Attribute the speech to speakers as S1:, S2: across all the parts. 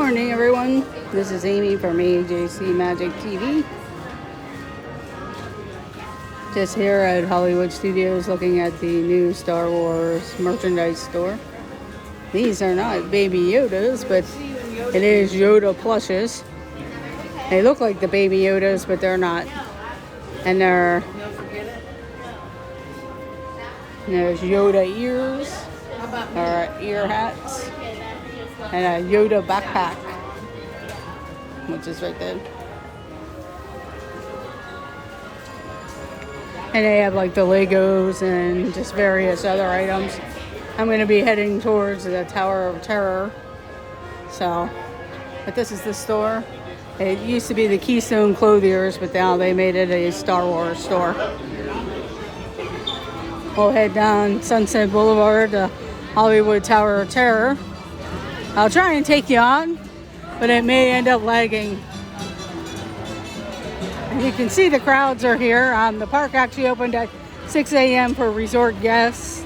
S1: morning, everyone. This is Amy from AJC Magic TV. Just here at Hollywood Studios looking at the new Star Wars merchandise store. These are not Baby Yodas, but it is Yoda plushes. They look like the Baby Yodas, but they're not. And there's Yoda ears, or ear hats, and a Yoda backpack, which is right there. And they have like the Legos and just various other items. I'm going to be heading towards the Tower of Terror. So, but this is the store. It used to be the Keystone Clothiers, but now they made it a Star Wars store. We'll head down Sunset Boulevard to Hollywood Tower of Terror. I'll try and take you on, but it may end up lagging. And you can see the crowds are here. The park actually opened at 6 a.m. for resort guests.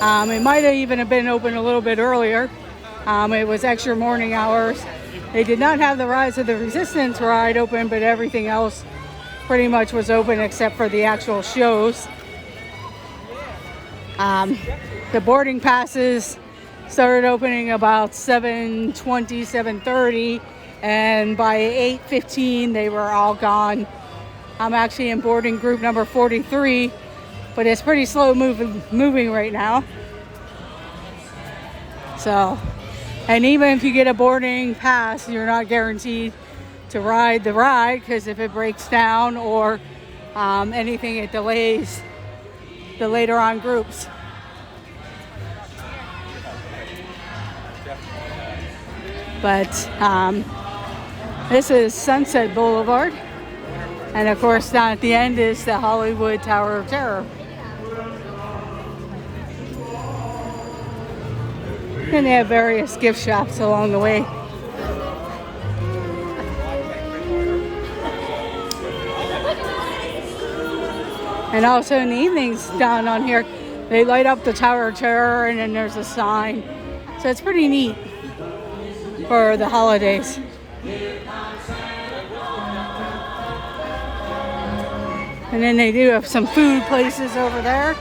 S1: It might have even been open a little bit earlier. It was extra morning hours. They did not have the Rise of the Resistance ride open, but everything else pretty much was open except for the actual shows. The boarding passes started opening about 7:20, 7:30, and by 8:15 they were all gone. I'm actually in boarding group number 43, but it's pretty slow moving right now. So, and even if you get a boarding pass, you're not guaranteed to ride the ride, because if it breaks down or anything, it delays the later on groups. But this is Sunset Boulevard. And of course, down at the end is the Hollywood Tower of Terror. And they have various gift shops along the way. And also in the evenings down on here, they light up the Tower of Terror, and then there's a sign. So it's pretty neat for the holidays. And then they do have some food places over there.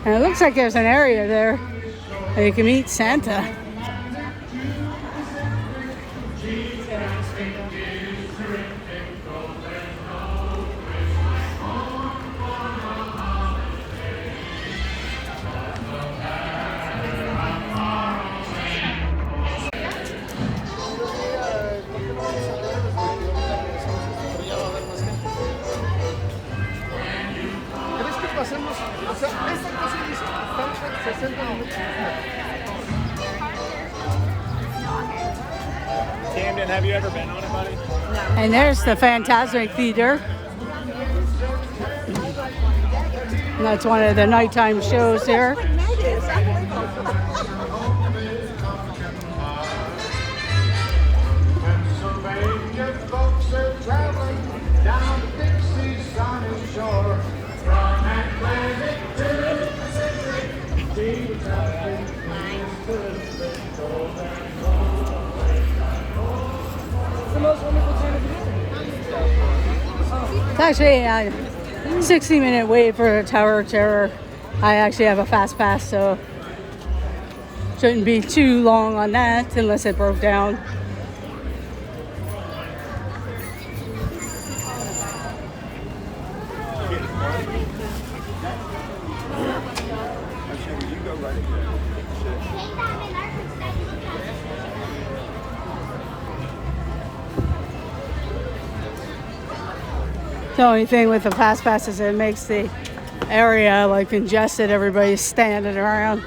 S1: And it looks like there's an area there where you can meet Santa.
S2: Camden, have you ever been on it, buddy?
S1: No. And there's the Fantasmic Theater. And that's one of the nighttime shows here. It's actually a 60-minute wait for Tower of Terror. I actually have a fast pass, so shouldn't be too long on that unless it broke down. The only thing with the fast pass is it makes the area like congested. Everybody's standing around.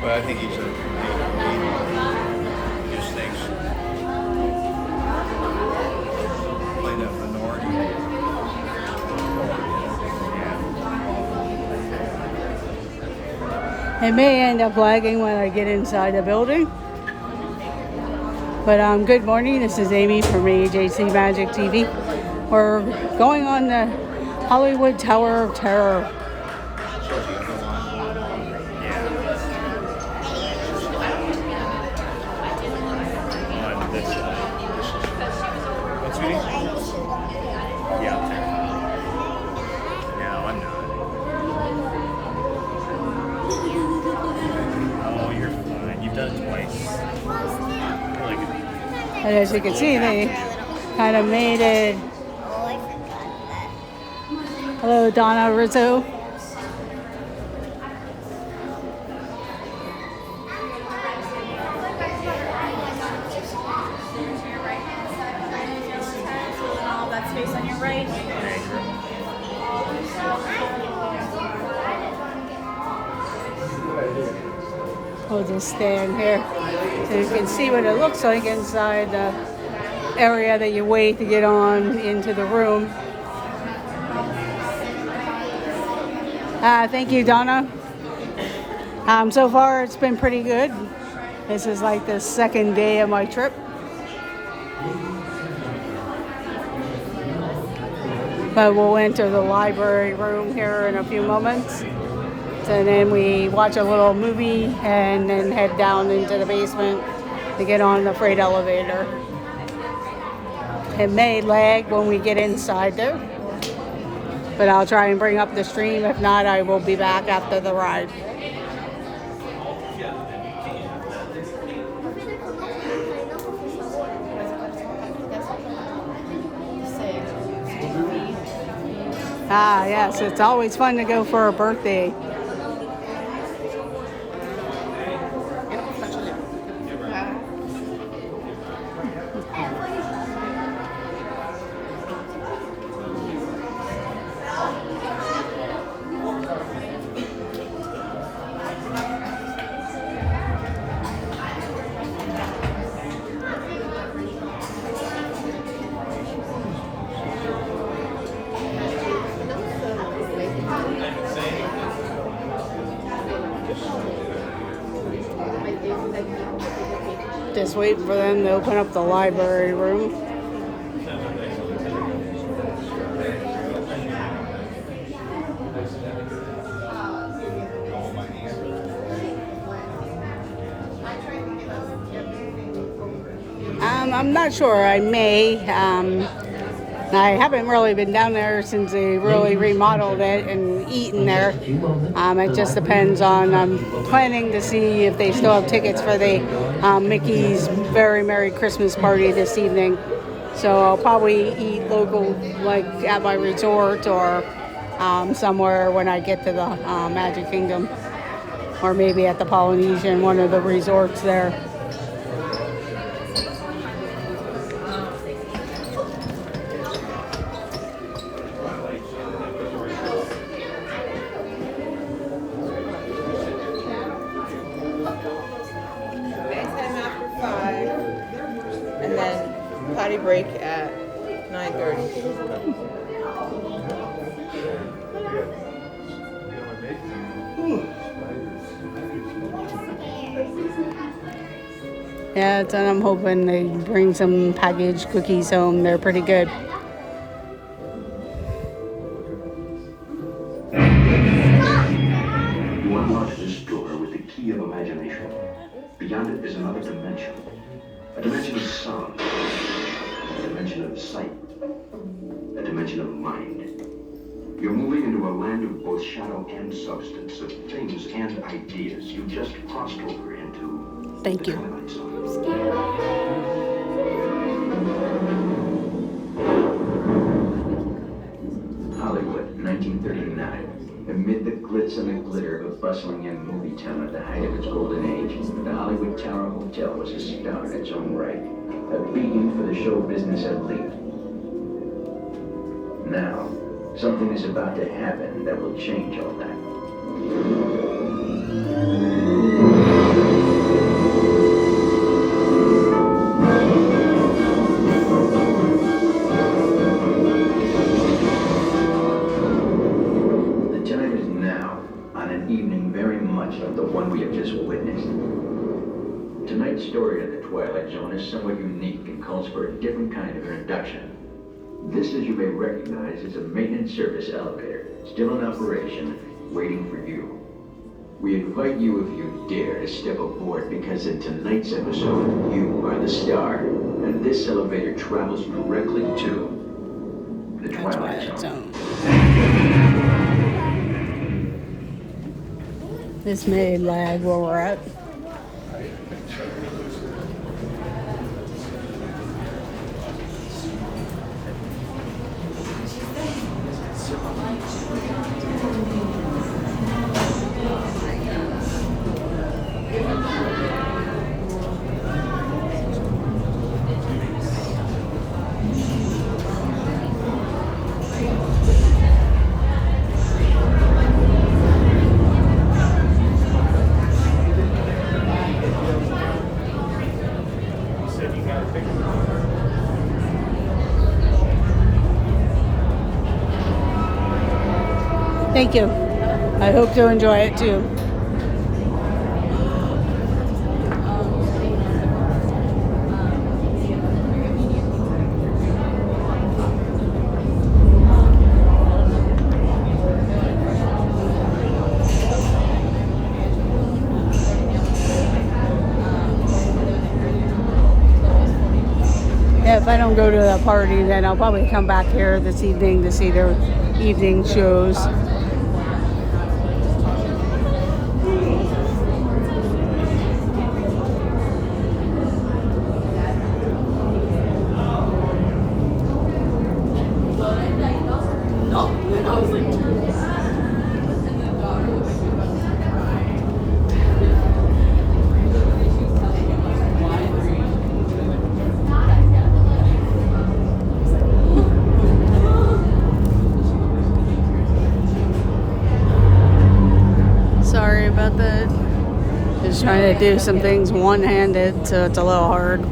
S3: But I think he just thinks play that minority.
S1: It may end up lagging when I get inside the building. But good morning, this is Amy from AJC Magic TV. We're going on the Hollywood Tower of Terror.
S2: On this side. What's sweetie? Yeah, I'm terrified. No, I'm not. Oh, you're fine. You've done it twice. Really good.
S1: And as you can see, they kind of made it. Hello, Donna Rizzo.
S4: That space on your right.
S1: We'll just stand here so you can see what it looks like inside the area that you wait to get on into the room. Thank you, Donna. So far, it's been pretty good. This is like the second day of my trip. But we'll enter the library room here in a few moments. And then we watch a little movie and then head down into the basement to get on the freight elevator. It may lag when we get inside there, but I'll try and bring up the stream. If not, I will be back after the ride. Yes, it's always fun to go for a birthday. Just waiting for them to open up the library room. I'm not sure. I may. I haven't really been down there since they really remodeled it and eaten there. It just depends on, I'm planning to see if they still have tickets for the Mickey's Very Merry Christmas Party this evening. So I'll probably eat local, like at my resort or somewhere when I get to the Magic Kingdom. Or maybe at the Polynesian, one of the resorts there.
S5: break at 9:30.
S1: Yeah, and I'm hoping they bring some packaged cookies home. They're pretty good.
S6: You unlock this door with the key of imagination. Beyond it is another dimension. A dimension of sound. A dimension of sight. A dimension of mind. You're moving into a land of both shadow and substance, of things and ideas. You just crossed over into
S1: Thank
S6: the
S1: you.
S6: Twilight Zone. Hollywood, 1939. Amid the glitz and the glitter of a bustling young movie town at the height of its golden age, the Hollywood Tower Hotel was a star in its own right, a beacon for the show business elite. Now, something is about to happen that will change all that. Of the one we have just witnessed. Tonight's story in the Twilight Zone is somewhat unique and calls for a different kind of introduction. This, as you may recognize, is a maintenance service elevator, still in operation, waiting for you. We invite you, if you dare, to step aboard because in tonight's episode, you are the star, and this elevator travels directly to the Twilight Zone.
S1: This may lag where we're at. Thank you. I hope to enjoy it too. Yeah, if I don't go to the party, then I'll probably come back here this evening to see their evening shows. Sorry about that. Just trying to do some things one-handed, so it's a little hard.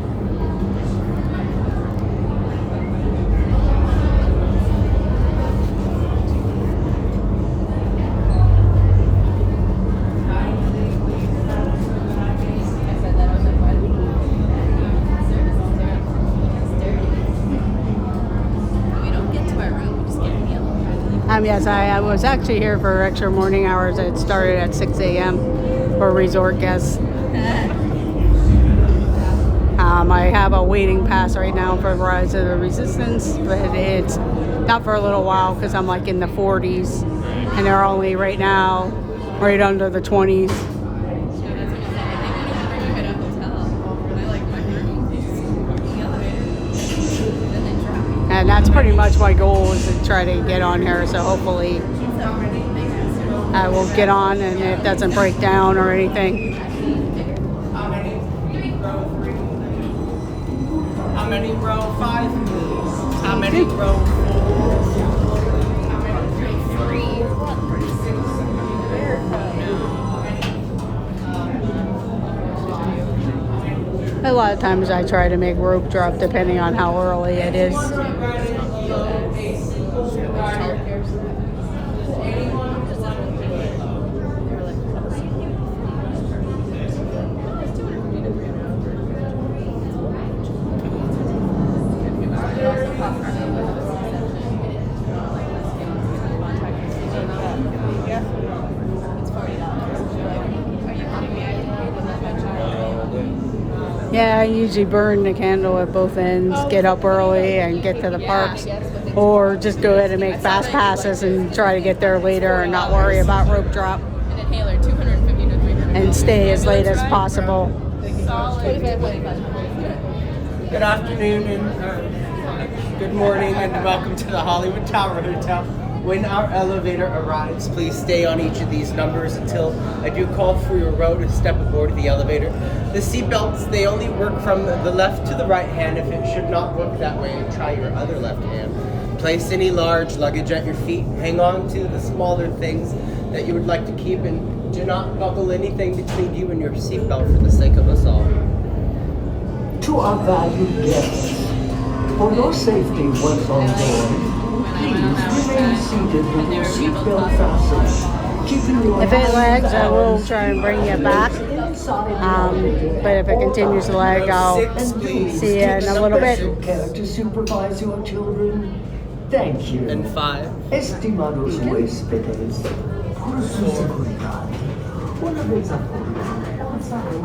S1: Yes, I was actually here for extra morning hours. It started at 6 a.m. for resort guests. I have a waiting pass right now for Rise of the Resistance, but it's not for a little while because I'm like in the 40s, and they're only right now right under the 20s. And that's pretty much my goal, is to try to get on here, so hopefully I will get on and it doesn't break down or anything.
S5: How many row 5? How many row 4?
S1: A lot of times I try to make rope drop depending on how early it is. Yeah, I usually burn the candle at both ends, get up early and get to the parks, or just go ahead and make fast passes and try to get there later and not worry about rope drop
S4: An inhaler, 250 to 300.
S1: and stay as late as possible.
S5: Good afternoon and good morning and welcome to the Hollywood Tower Hotel. When our elevator arrives, please stay on each of these numbers until I do call for your row to step aboard the elevator. The seat belts, they only work from the left to the right hand. If it should not work that way, try your other left hand. Place any large luggage at your feet. Hang on to the smaller things that you would like to keep and do not buckle anything between you and your seat belt for the sake of us all.
S7: To our valued guests, for your safety once on board, please remain seated with your seatbelt fastened, keeping your
S1: If it
S7: hands
S1: lags, I will
S7: balanced
S1: try and bring you back.
S7: inside the elevator.
S1: But if it continues to lag, I'll
S5: Six, please.
S1: see you in a little
S7: Special
S1: bit.
S7: care to supervise your children. Thank you.
S5: And 5.
S7: Estimados huéspedes, por su seguridad, una vez a bordo,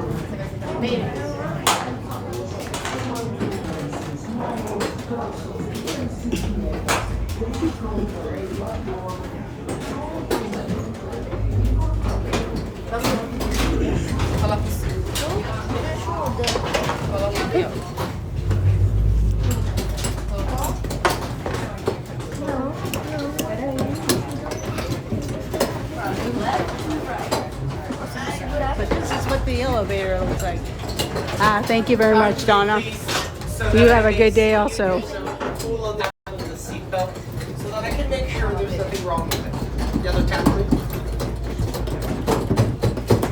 S1: But this is what the elevator looks like. Thank you very much, Donna. You have a good day also.
S5: Pull on the seatbelt so that I can make sure there's nothing wrong with it. Yellow tab, please.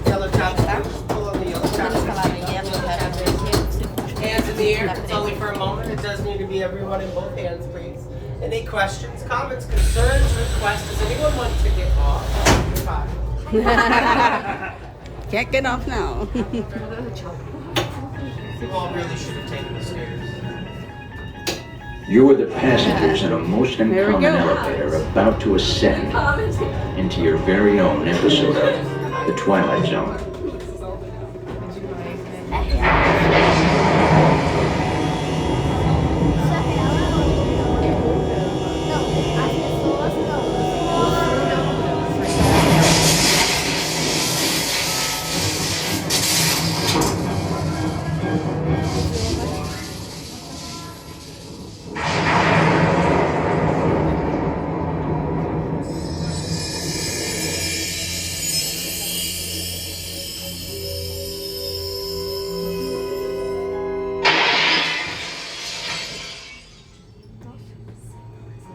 S5: Yellow tab, please. Pull on the yellow tab. Hands in the air. It's only for a moment. It does need to be everyone in both hands, please. Any questions, comments, concerns, requests? Does anyone want to get off? Goodbye.
S1: Can't get off now.
S5: You all really should have taken the stairs.
S6: You are the passengers in a most
S1: There we
S6: uncommon
S1: go.
S6: elevator about to ascend into your very own episode of The Twilight Zone.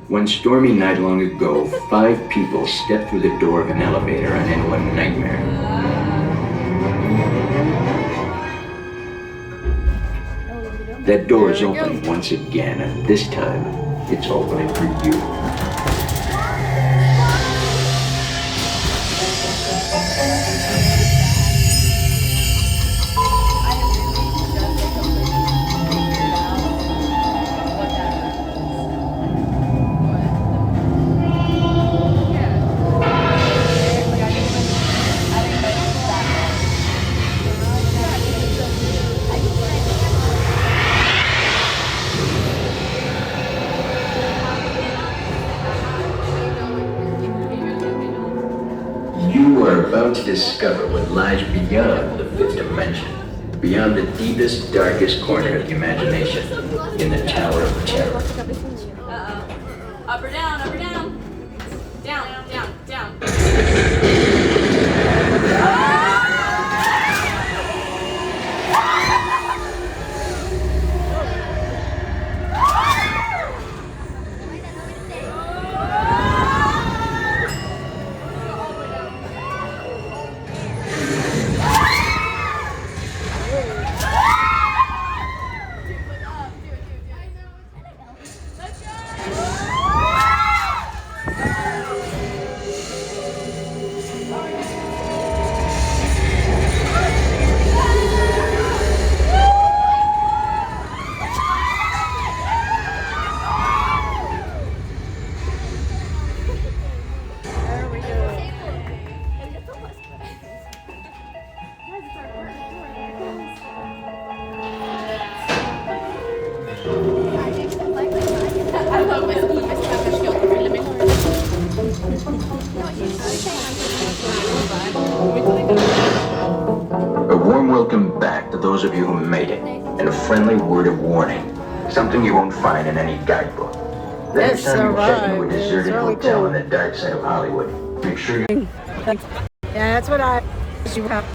S6: One stormy night long ago, 5 people stepped through the door of an elevator and into a nightmare. That door is open once again, and this time, it's opening for you. You are about to discover what lies beyond the 5th dimension, beyond the deepest, darkest corner of the imagination, in the Tower of Terror.
S4: Up or down, up or down. Down, down, down.
S6: welcome back to those of you who made it, and a friendly word of warning. Something you won't find in any guidebook. The next
S1: Yes,
S6: time you check into a
S1: alright. It's
S6: deserted
S1: really
S6: hotel
S1: cool.
S6: on the dark side of Hollywood, make sure you...
S1: Yeah, that's what I. You have.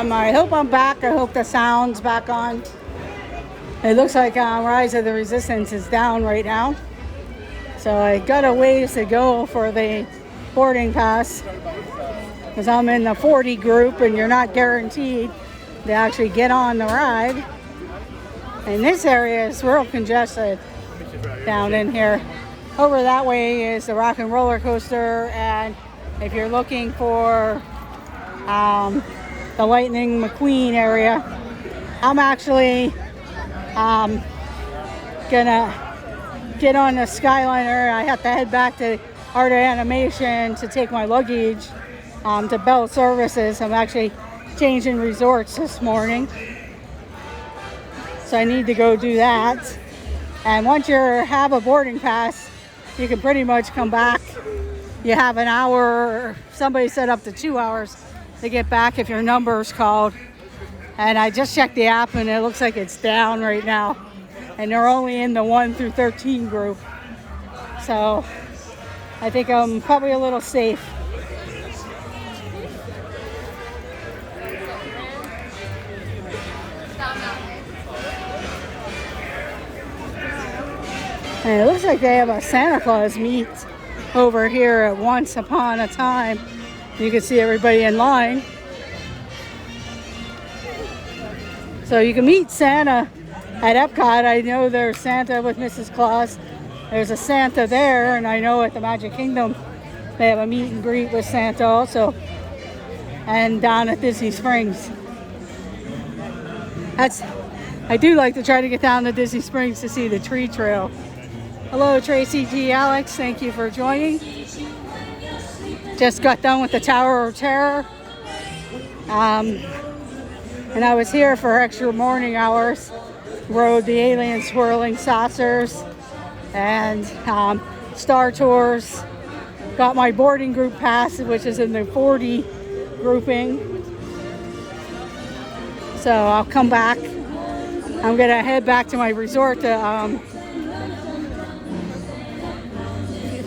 S1: I hope I'm back. I hope the sound's back on. It looks like Rise of the Resistance is down right now. So I got a ways to go for the boarding pass because I'm in the 40 group and you're not guaranteed to actually get on the ride. And this area is real congested down in here. Over that way is the Rock and Roller Coaster, and if you're looking for the Lightning McQueen area, I'm actually gonna get on the Skyliner. I have to head back to Art of Animation to take my luggage to Bell Services. I'm actually changing resorts this morning, so I need to go do that. And once you have a boarding pass, you can pretty much come back. You have an hour, somebody set up to 2 hours to get back if your number is called. And I just checked the app and it looks like it's down right now. And they're only in the 1 through 13 group. So I think I'm probably a little safe. And it looks like they have a Santa Claus meet over here at Once Upon a Time. You can see everybody in line. So you can meet Santa at Epcot. I know there's Santa with Mrs. Claus. There's a Santa there, and I know at the Magic Kingdom they have a meet and greet with Santa also. And down at Disney Springs. I do like to try to get down to Disney Springs to see the tree trail. Hello, Tracy G. Alex. Thank you for joining. Just got done with the Tower of Terror. And I was here for extra morning hours. Rode the alien swirling saucers and Star Tours. Got my boarding group pass, which is in the 40 grouping. So I'll come back. I'm gonna head back to my resort to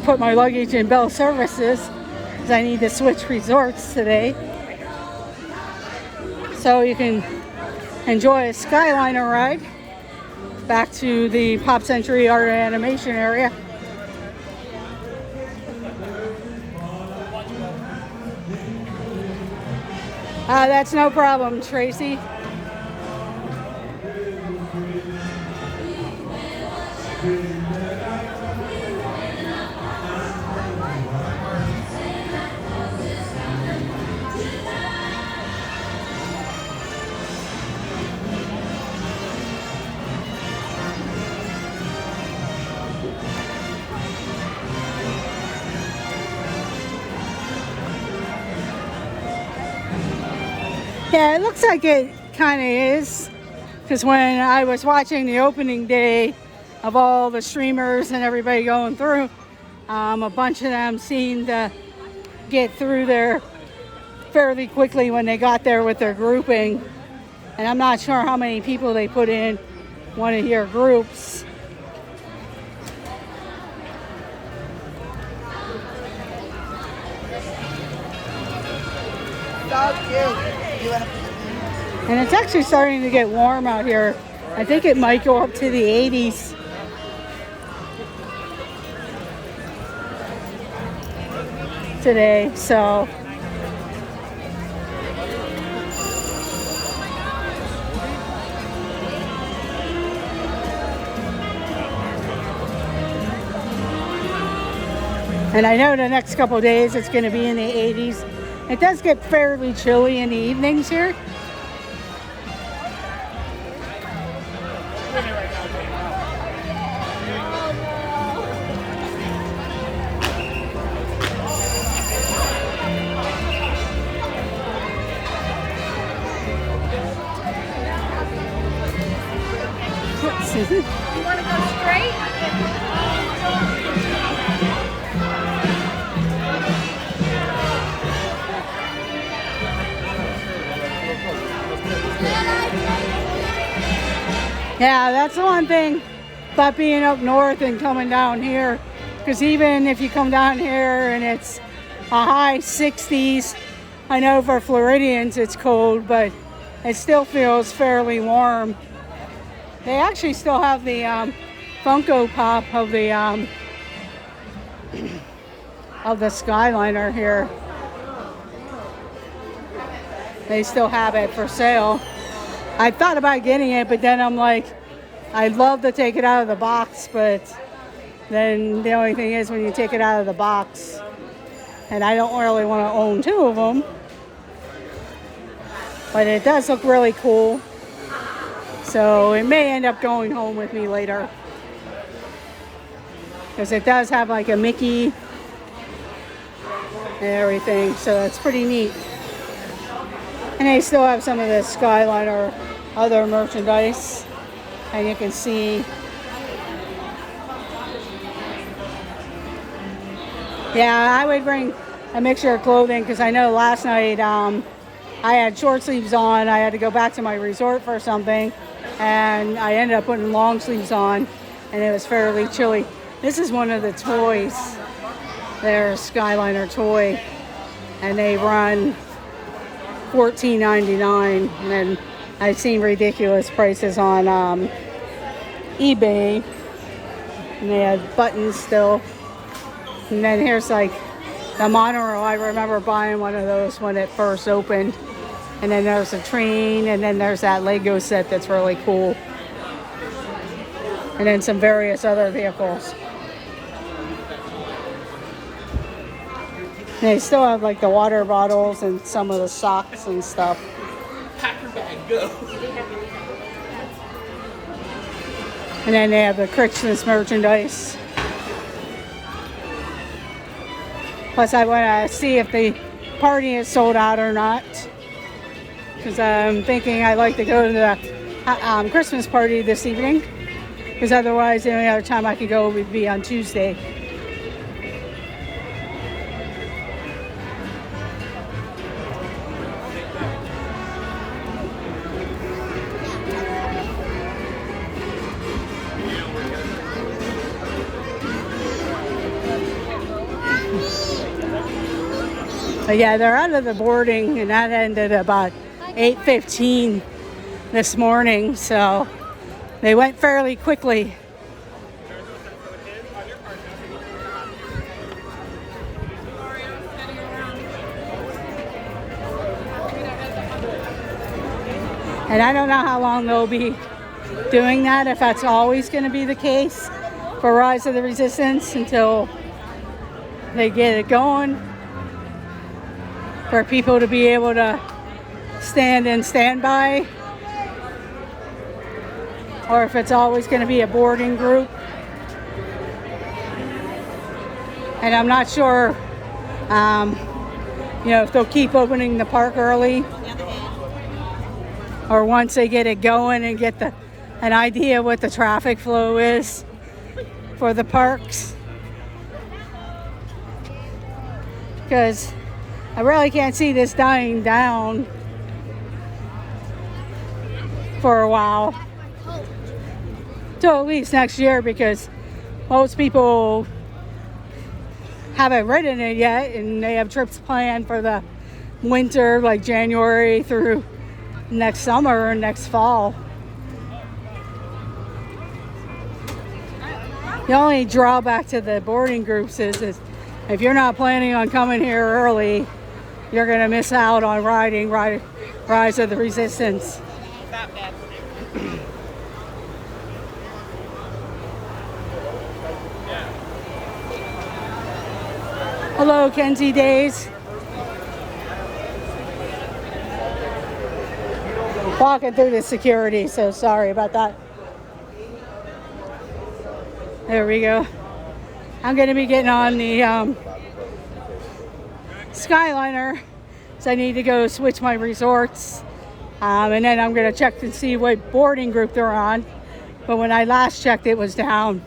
S1: put my luggage in Bell Services because I need to switch resorts today. So you can enjoy a Skyliner ride back to the Pop Century Art and Animation area. That's no problem, Tracy. Yeah, it looks like it kind of is, because when I was watching the opening day of all the streamers and everybody going through, a bunch of them seemed to get through there fairly quickly when they got there with their grouping. And I'm not sure how many people they put in one of your groups. And it's actually starting to get warm out here. I think it might go up to the 80s. Today, so and I know the next couple of days it's going to be in the 80s. It does get fairly chilly in the evenings here.
S4: You want to go straight?
S1: Yeah, that's the one thing about being up north and coming down here. Because even if you come down here and it's a high 60s, I know for Floridians it's cold, but it still feels fairly warm. They actually still have the Funko Pop of the Skyliner here. They still have it for sale. I thought about getting it, but then I'm like, I'd love to take it out of the box, but then the only thing is when you take it out of the box, and I don't really want to own two of them, but it does look really cool. So it may end up going home with me later, because it does have like a Mickey and everything, so it's pretty neat. And they still have some of the Skyliner other merchandise, and you can see, yeah, I would bring a mixture of clothing, because I know last night I had short sleeves on. I had to go back to my resort for something, and I ended up putting long sleeves on, and it was fairly chilly. This is one of the toys, their Skyliner toy, and they run $14.99, and then I've seen ridiculous prices on eBay, and they had buttons still. And then here's like the monorail. I remember buying one of those when it first opened. And then there's a train, and then there's that Lego set that's really cool. And then some various other vehicles. They still have like the water bottles and some of the socks and stuff.
S5: Pack your bag, go.
S1: And then they have the Christmas merchandise. Plus I want to see if the party is sold out or not. Because I'm thinking I'd like to go to the Christmas party this evening. Because otherwise the only other time I could go would be on Tuesday. But yeah, they're out of the boarding, and that ended about 8:15 this morning, so they went fairly quickly. And I don't know how long they'll be doing that, if that's always going to be the case for Rise of the Resistance until they get it going, for people to be able to stand in standby, or if it's always going to be a boarding group. And I'm not sure, if they'll keep opening the park early, or once they get it going and get an idea what the traffic flow is for the parks. Because I really can't see this dying down for a while, till at least next year, because most people haven't ridden it yet, and they have trips planned for the winter, like January through next summer or next fall. The only drawback to the boarding groups is if you're not planning on coming here early, you're going to miss out on riding Rise of the Resistance.
S4: Not bad.
S1: Hello, Kenzie Days. Walking through the security, so sorry about that. There we go. I'm going to be getting on the Skyliner, so I need to go switch my resorts, and then I'm going to check to see what boarding group they're on, but when I last checked, it was down.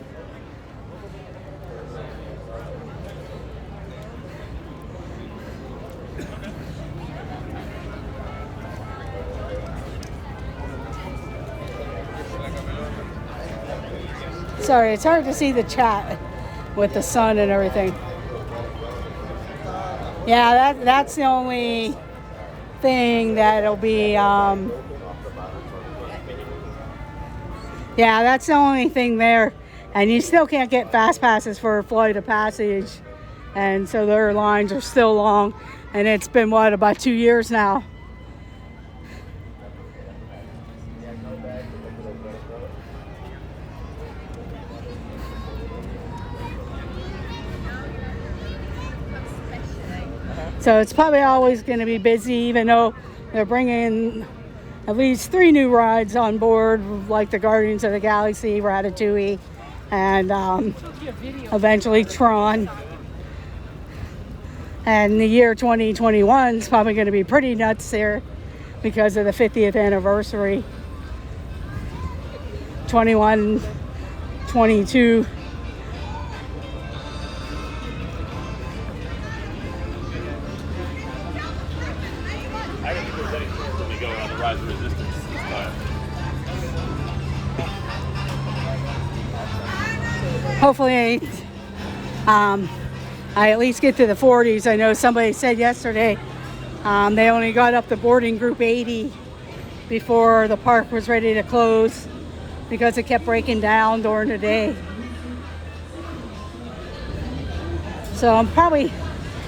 S1: Sorry, it's hard to see the chat with the sun and everything. Yeah, that's the only thing that'll be, yeah, that's the only thing there. And you still can't get fast passes for Flight of Passage. And so their lines are still long. And it's been, what, about 2 years now. So it's probably always going to be busy, even though they're bringing at least 3 new rides on board, like the Guardians of the Galaxy, Ratatouille, and eventually Tron. And the year 2021 is probably going to be pretty nuts here because of the 50th anniversary. 21, 22.
S2: I don't think there's any chance that we go on the Rise of Resistance this time.
S1: Hopefully, I at least get to the 40s. I know somebody said yesterday they only got up to boarding group 80 before the park was ready to close because it kept breaking down during the day. So I'm probably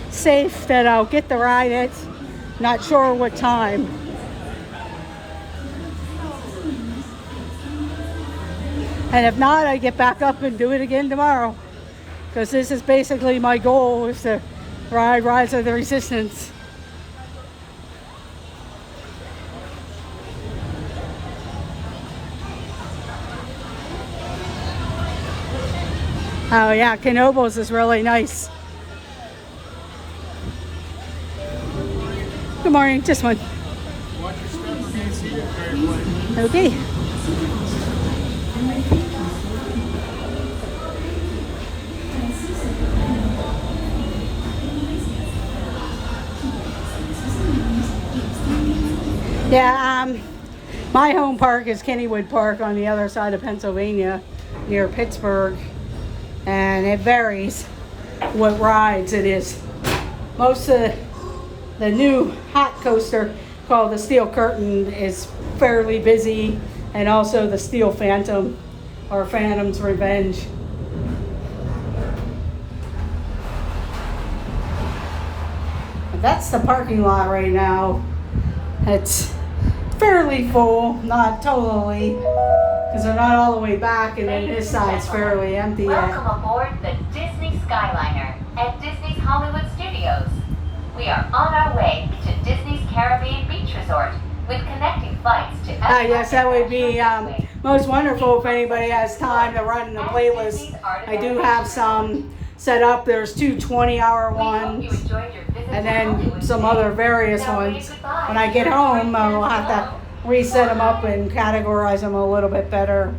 S1: safe that I'll get the ride at, not sure what time. And if not, I get back up and do it again tomorrow. Because this is basically my goal, is to ride Rise of the Resistance. Oh yeah, Knoebels is really nice. Good morning, just one. Okay. Yeah, my home park is Kennywood Park on the other side of Pennsylvania, near Pittsburgh, and it varies what rides it is. Most of the new hot coaster called the Steel Curtain is fairly busy, and also the Steel Phantom or Phantom's Revenge. That's the parking lot right now. It's fairly full, not totally, because they're not all the way back, and then this side's fairly empty yet.
S8: Welcome aboard the Disney Skyliner at Disney's Hollywood Studios. We are on our way to Disney's Caribbean Beach Resort with connecting flights to
S1: yes, that would be most wonderful if anybody has time to run the playlist. I do have some set up. There's 2 20-hour ones, and then some other various ones. When I get home, I'll have to reset them up and categorize them a little bit better.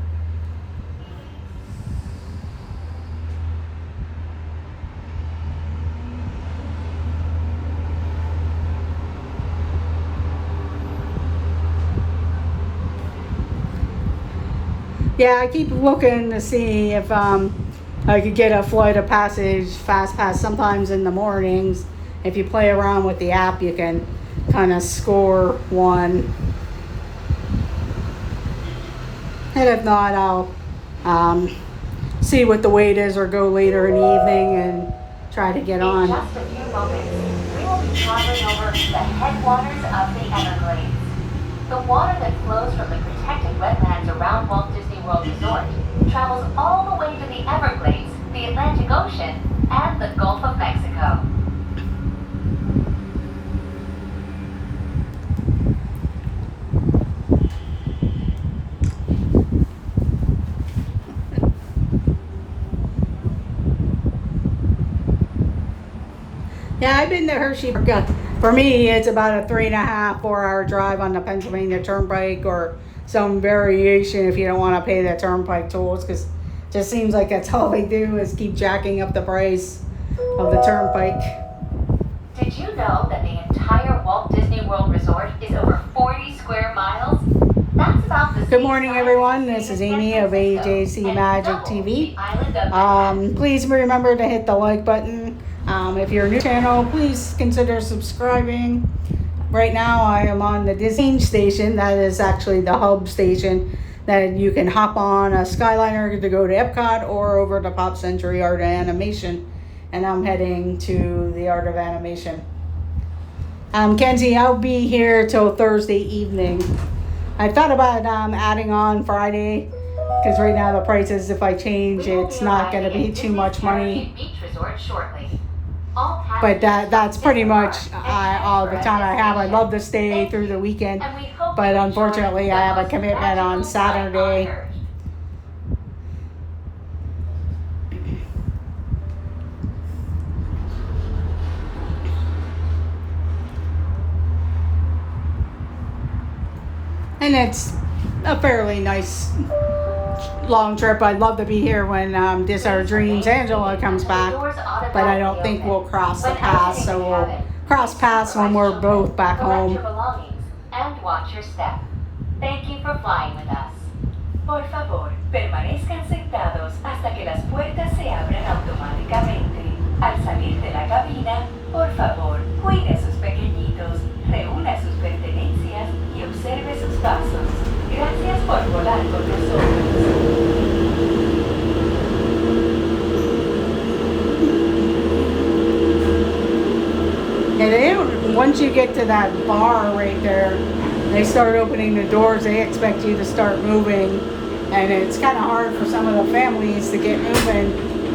S1: Yeah, I keep looking to see if I could get a Flight of Passage Fast Pass sometimes in the mornings. If you play around with the app, you can kind of score one. And if not, I'll see what the wait is or go later in the evening and try to get on.
S8: In just a few moments, we will be traveling over the headwaters of the Everglades. The water that flows from the protected wetlands around Walt Disney World Resort travels all the way to the Everglades, the Atlantic Ocean, and the Gulf of Mexico.
S1: Yeah, I've been to Hershey Park. For me, it's about a 3.5-4 hour drive on the Pennsylvania Turnpike or some variation if you don't want to pay the turnpike tolls, because it just seems like that's all they do is keep jacking up the price of the turnpike.
S8: Did you know that the entire Walt Disney World Resort is over 40 square miles? That's about the
S1: Good morning, everyone. This is Amy of AJC Magic TV. Please remember to hit the like button. If you're new to the channel, please consider subscribing. Right now, I am on the Disney station. That is actually the hub station that you can hop on a Skyliner to go to Epcot or over to Pop Century Art of Animation. And I'm heading to the Art of Animation. Kenzie, I'll be here till Thursday evening. I thought about adding on Friday, because right now the prices, if I change, it's not going to be too much money. But that's pretty much all the time I have. I'd love to stay through the weekend, but unfortunately I have a commitment on Saturday. And it's a fairly nice long trip. I'd love to be here when This Our Dreams Angela comes back, but I don't think we'll cross the pass, so we'll cross paths when we're both back home.
S8: And watch your step. Thank you for flying with us. Por favor, permanezcan sentados hasta que las puertas se abran automáticamente. Al salir de la cabina, por favor, cuide a sus pequeñitos, reúna sus pertenencias y observe sus pasos. Gracias por volar con nosotros.
S1: And once you get to that bar right there, they start opening the doors. They expect you to start moving, and it's kind of hard for some of the families to get moving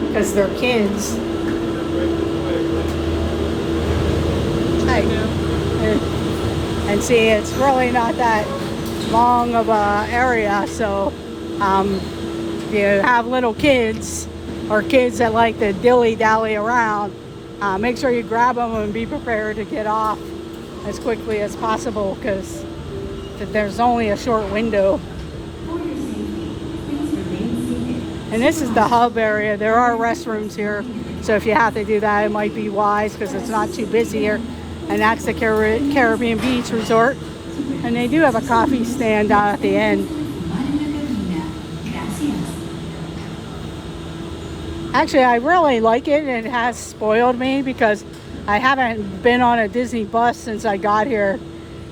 S1: because they're kids. And see, it's really not that long of a area, so if you have little kids or kids that like to dilly-dally around, make sure you grab them and be prepared to get off as quickly as possible, because there's only a short window. And this is the hub area. There are restrooms here, so if you have to do that, it might be wise because it's not too busy here. And that's the Caribbean Beach Resort. And they do have a coffee stand down at the end. Actually, I really like it, and it has spoiled me because I haven't been on a Disney bus since I got here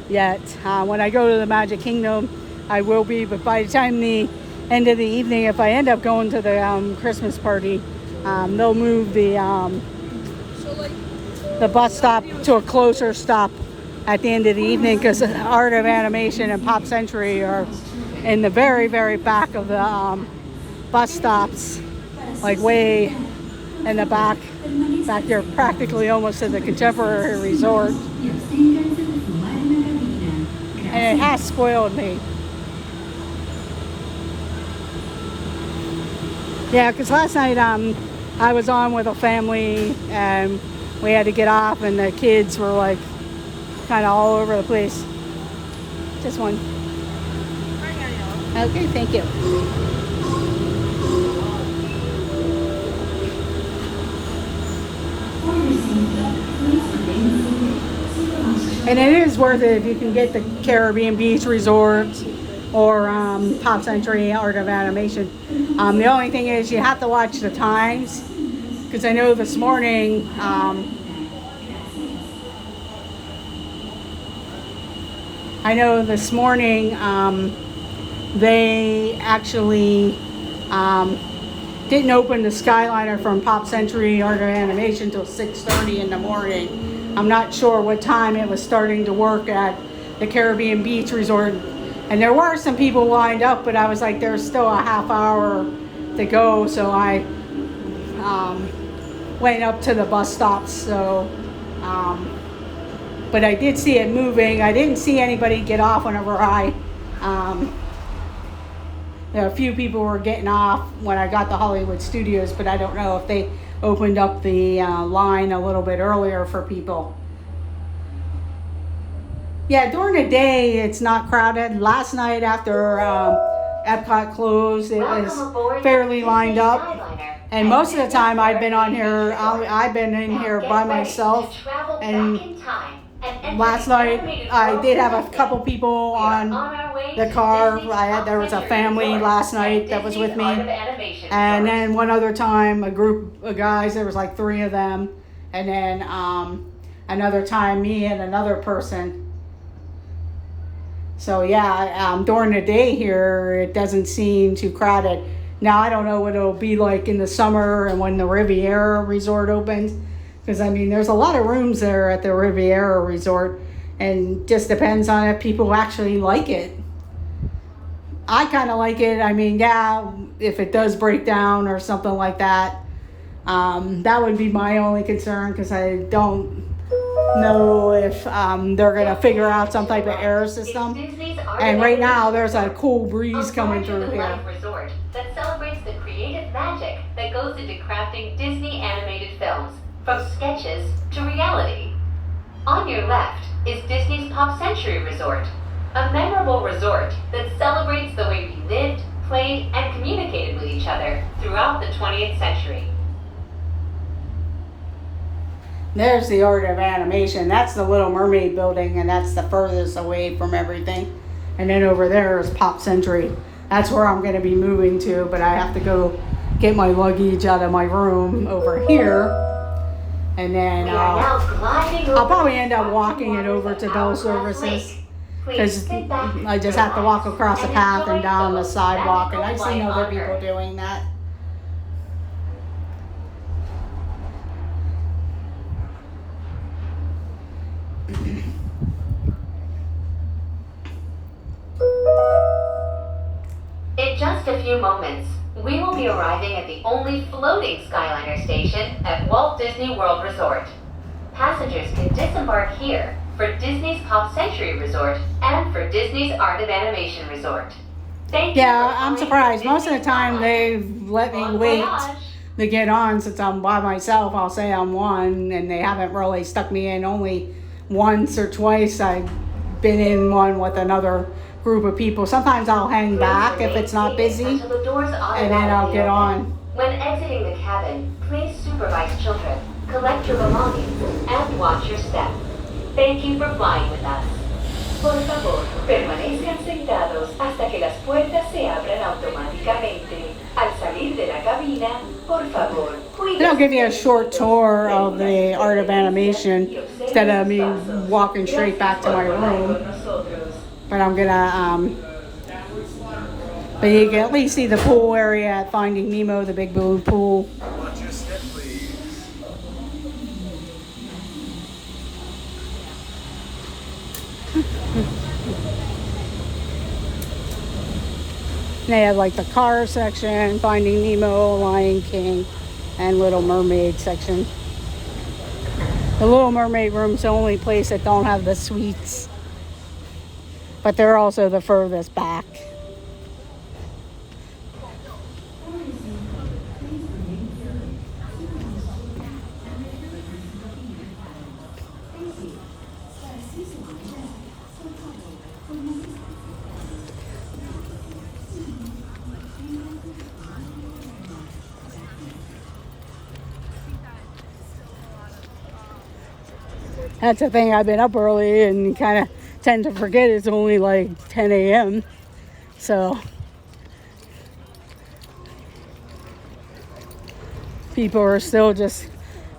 S1: yet. When I go to the Magic Kingdom, I will be, but by the time the end of the evening, if I end up going to the Christmas party, they'll move the bus stop to a closer stop at the end of the evening, because the Art of Animation and Pop Century are in the very, very back of the bus stops, like way in the back here, practically almost to the Contemporary Resort. And it has spoiled me. Yeah, because last night I was on with a family and we had to get off, and the kids were like kind of all over the place. Just one. Okay, thank you. And it is worth it if you can get the Caribbean Beach Resort or Pop Century Art of Animation. The only thing is you have to watch the times, because I know this morning they actually didn't open the Skyliner from Pop Century Art of Animation until 6:30 in the morning. I'm not sure what time it was starting to work at the Caribbean Beach Resort. And there were some people lined up, but I was like, there's still a half hour to go. So I went up to the bus stops. So, but I did see it moving. I didn't see anybody get off whenever a few people were getting off when I got to Hollywood Studios, but I don't know if they opened up the line a little bit earlier for people. Yeah, during the day it's not crowded. Last night after Epcot closed, it
S8: Welcome
S1: was
S8: aboard
S1: fairly
S8: the
S1: lined
S8: Disney
S1: up.
S8: Skyliner.
S1: And most of the time I've been on here, I've been in
S8: Now
S1: here
S8: get
S1: by
S8: ready
S1: myself.
S8: to travel
S1: and
S8: back in time and enter
S1: Last
S8: the
S1: night
S8: animated
S1: I
S8: world
S1: did have
S8: of
S1: a
S8: Disney.
S1: couple people
S8: We are
S1: on
S8: our way
S1: the
S8: to
S1: car.
S8: Disney's
S1: There was a
S8: Pop
S1: family
S8: Century
S1: last
S8: Resort
S1: night
S8: and
S1: that was with
S8: Disney's Art of
S1: me.
S8: Animation
S1: And
S8: Resort.
S1: then one other time, a group of guys, there was like 3 of them. And then another time, me and another person. So yeah, during the day here, it doesn't seem too crowded. Now, I don't know what it'll be like in the summer and when the Riviera Resort opens. Because, I mean, there's a lot of rooms there at the Riviera Resort. And just depends on if people actually like it. I kind of like it. I mean, yeah, if it does break down or something like that, that would be my only concern, because I don't know if they're going to figure out some type of air system. And right now, there's a cool breeze coming through here.
S8: Resort that celebrates the creative magic that goes into crafting Disney animated films, from sketches to reality. On your left is Disney's Pop Century Resort, a memorable resort that celebrates the way we lived, played, and communicated with each other throughout the 20th century.
S1: There's the Art of Animation. That's the Little Mermaid building, and that's the furthest away from everything. And then over there is Pop Century. That's where I'm going to be moving to, but I have to go get my luggage out of my room over here. And then
S8: We are now gliding over
S1: I'll probably
S8: the
S1: end up
S8: sparkling
S1: walking it
S8: waters
S1: over
S8: of
S1: to Bell
S8: Hourglass
S1: Services.
S8: Lake. Please
S1: Because
S8: sit back,
S1: I just have to walk
S8: relax,
S1: across the
S8: and
S1: path and
S8: enjoy
S1: down the
S8: most
S1: sidewalk, and
S8: magical
S1: I've seen
S8: life
S1: other
S8: on
S1: people
S8: Earth.
S1: doing that.
S8: In just a few moments, we will be arriving at the only floating Skyliner station at Walt Disney World Resort. Passengers can disembark here for Disney's Pop Century Resort and for Disney's Art of Animation Resort. Thank you.
S1: Yeah,
S8: for
S1: I'm
S8: flying
S1: surprised.
S8: Disney
S1: Most of the time
S8: Skyliner.
S1: they've let me
S8: Bon
S1: wait
S8: voyage.
S1: to get on. Since I'm by myself, I'll say I'm one, and they haven't really stuck me in. Only once or twice I've been in one with another group of people. Sometimes I'll hang back if it's not busy,
S8: Until the doors
S1: and then I'll
S8: automatically
S1: get
S8: open.
S1: on.
S8: When exiting the cabin, please supervise children, collect your belongings, and watch your step. Thank you for flying with us. Por favor, permanezcan sentados hasta que las puertas se abran automáticamente. Al salir de la cabina, por favor,
S1: And I'll give you a short tour of the Art of Animation instead of me walking straight back to my room. But I'm gonna, but you can at least see the pool area at Finding Nemo, the big blue pool.
S3: Watch your step, please.
S1: They have like the car section, Finding Nemo, Lion King, and Little Mermaid section. The Little Mermaid room's the only place that don't have the suites, but they're also the furthest back. That's the thing, I've been up early and kind of tend to forget it's only like 10 a.m. So people are still just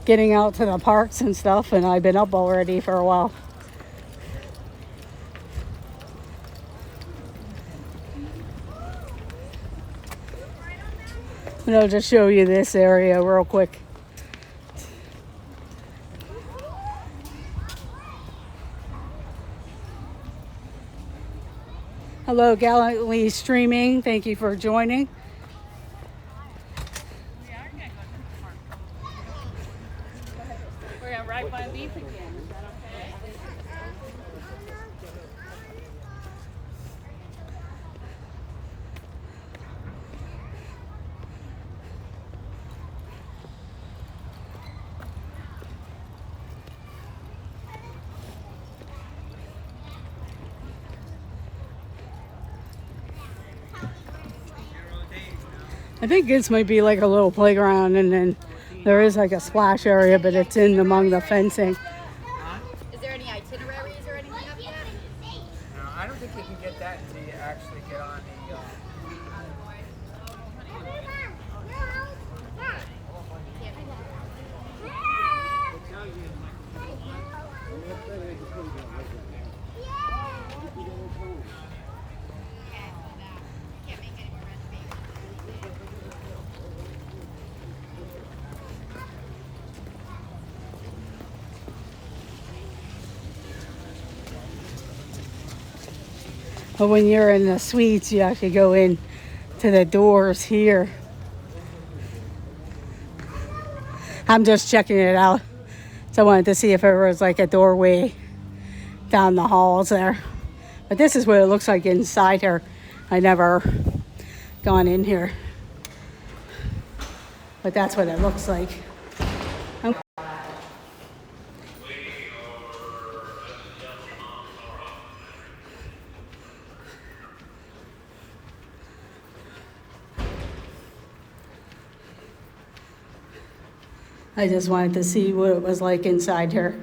S1: getting out to the parks and stuff, and I've been up already for a while. And I'll just show you this area real quick. Hello, Gallantly Streaming. Thank you for joining.
S4: We're gonna ride one of these again. Is that okay?
S1: I think this might be like a little playground, and then there is like a splash area, but it's in among the fencing.
S4: Is there any itineraries or anything up yet?
S5: No, I don't think you can get that until you actually get on the.
S1: But when you're in the suites, you actually go in to the doors here. I'm just checking it out. So I wanted to see if there was like a doorway down the halls there. But this is what it looks like inside here. I never gone in here. But that's what it looks like. I just wanted to see what it was like inside here.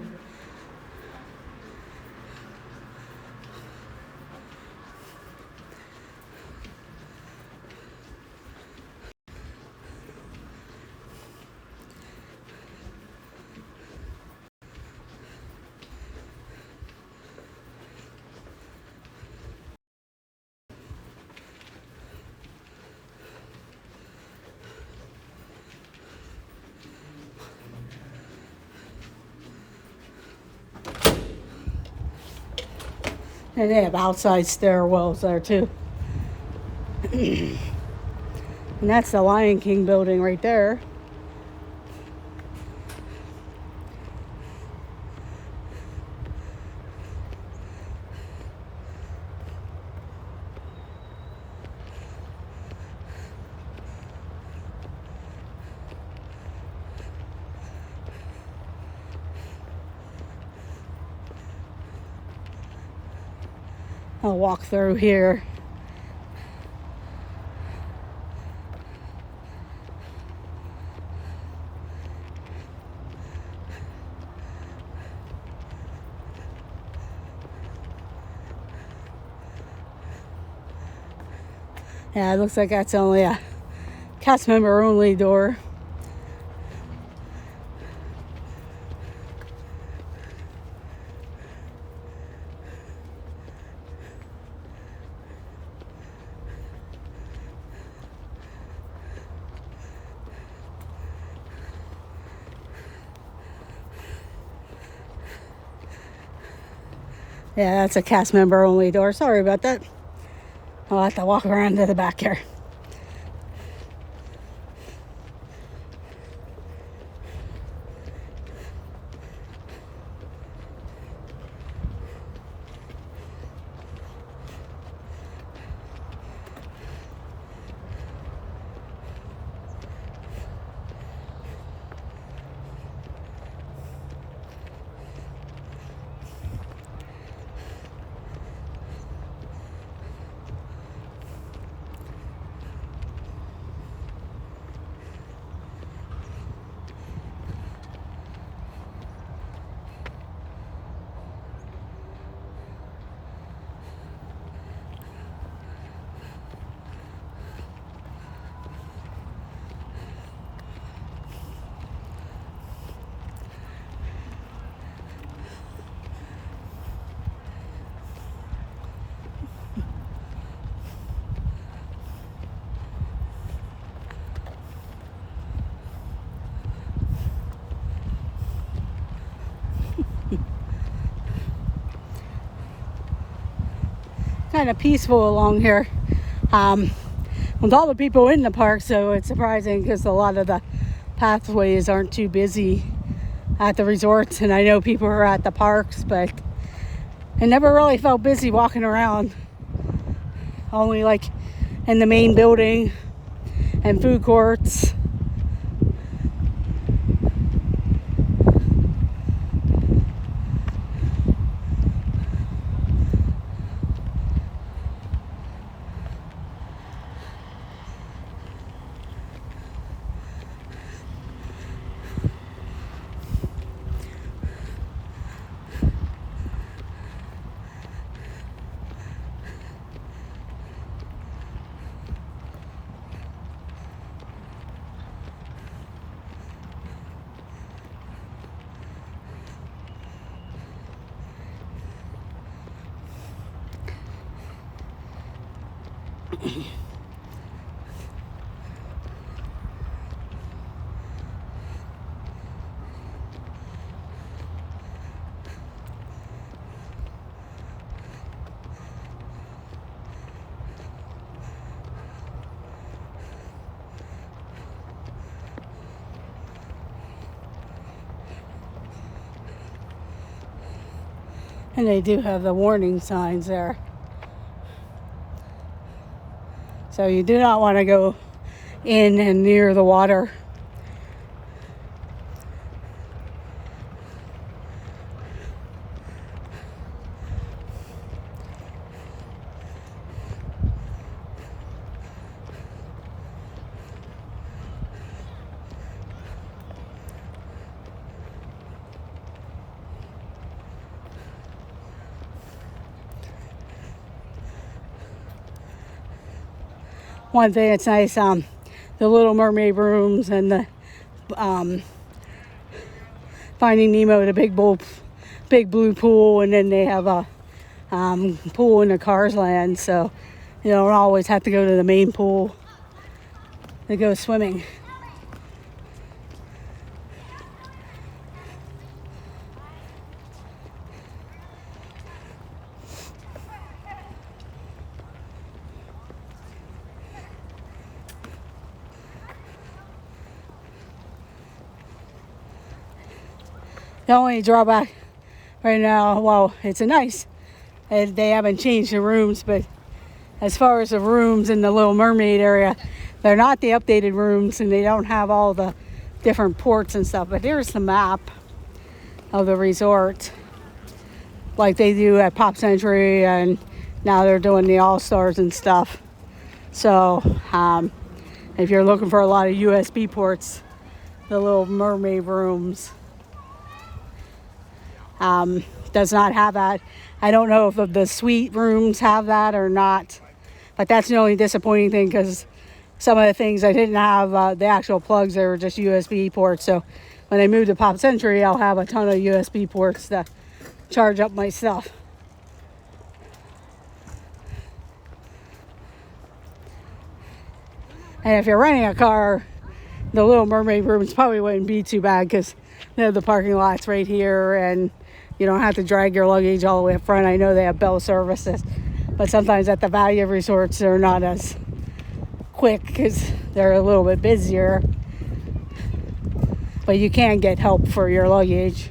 S1: And they have outside stairwells there too. And that's the Lion King building right there. I'll walk through here. Yeah, it looks like that's only a cast member only door. Yeah, that's a cast member only door. Sorry about that. I'll have to walk around to the back here. Kind of peaceful along here with all the people in the park, so it's surprising because a lot of the pathways aren't too busy at the resorts, and I know people are at the parks, but I never really felt busy walking around, only like in the main building and food courts. And they do have the warning signs there. So you do not want to go in and near the water. One thing that's nice, the Little Mermaid rooms and the Finding Nemo, the big blue pool, and then they have a pool in the Cars Land, so you don't always have to go to the main pool to go swimming. The only drawback right now, well, it's nice. They haven't changed the rooms, but as far as the rooms in the Little Mermaid area, they're not the updated rooms, and they don't have all the different ports and stuff. But here's the map of the resort, like they do at Pop Century, and now they're doing the All-Stars and stuff. So if you're looking for a lot of USB ports, the Little Mermaid rooms does not have that. I don't know if the suite rooms have that or not, but that's the only disappointing thing, because some of the things I didn't have the actual plugs, they were just USB ports. So when I move to Pop Century, I'll have a ton of USB ports to charge up my stuff. And if you're renting a car, the Little Mermaid rooms probably wouldn't be too bad, because the parking lot's right here, and you don't have to drag your luggage all the way up front. I know they have bell services, but sometimes at the value resorts, they're not as quick because they're a little bit busier. But you can get help for your luggage.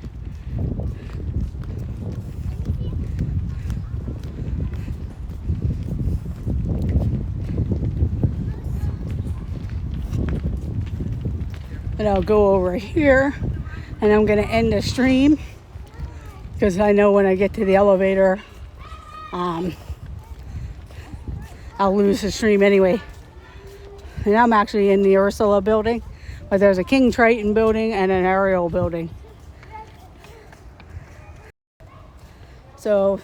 S1: And I'll go over here, and I'm going to end the stream, because I know when I get to the elevator, I'll lose the stream anyway. And I'm actually in the Ursula building, but there's a King Triton building and an Ariel building. So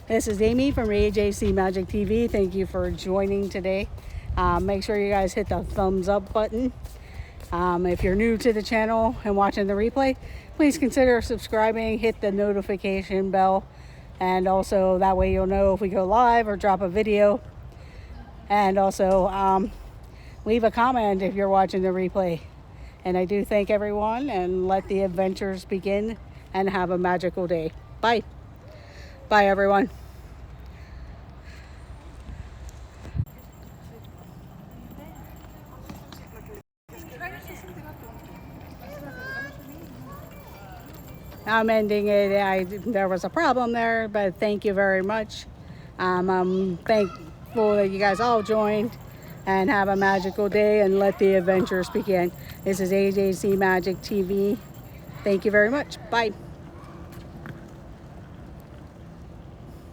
S1: this is Amy from AJC Magic TV. Thank you for joining today. Make sure you guys hit the thumbs up button. If you're new to the channel and watching the replay, please consider subscribing, hit the notification bell, and also that way you'll know if we go live or drop a video. And also leave a comment if you're watching the replay. And I do thank everyone, and let the adventures begin, and have a magical day. Bye. Bye, everyone. I'm ending it. There was a problem there, but thank you very much. I'm thankful that you guys all joined, and have a magical day, and let the adventures begin. This is AJC Magic TV. Thank you very much. Bye.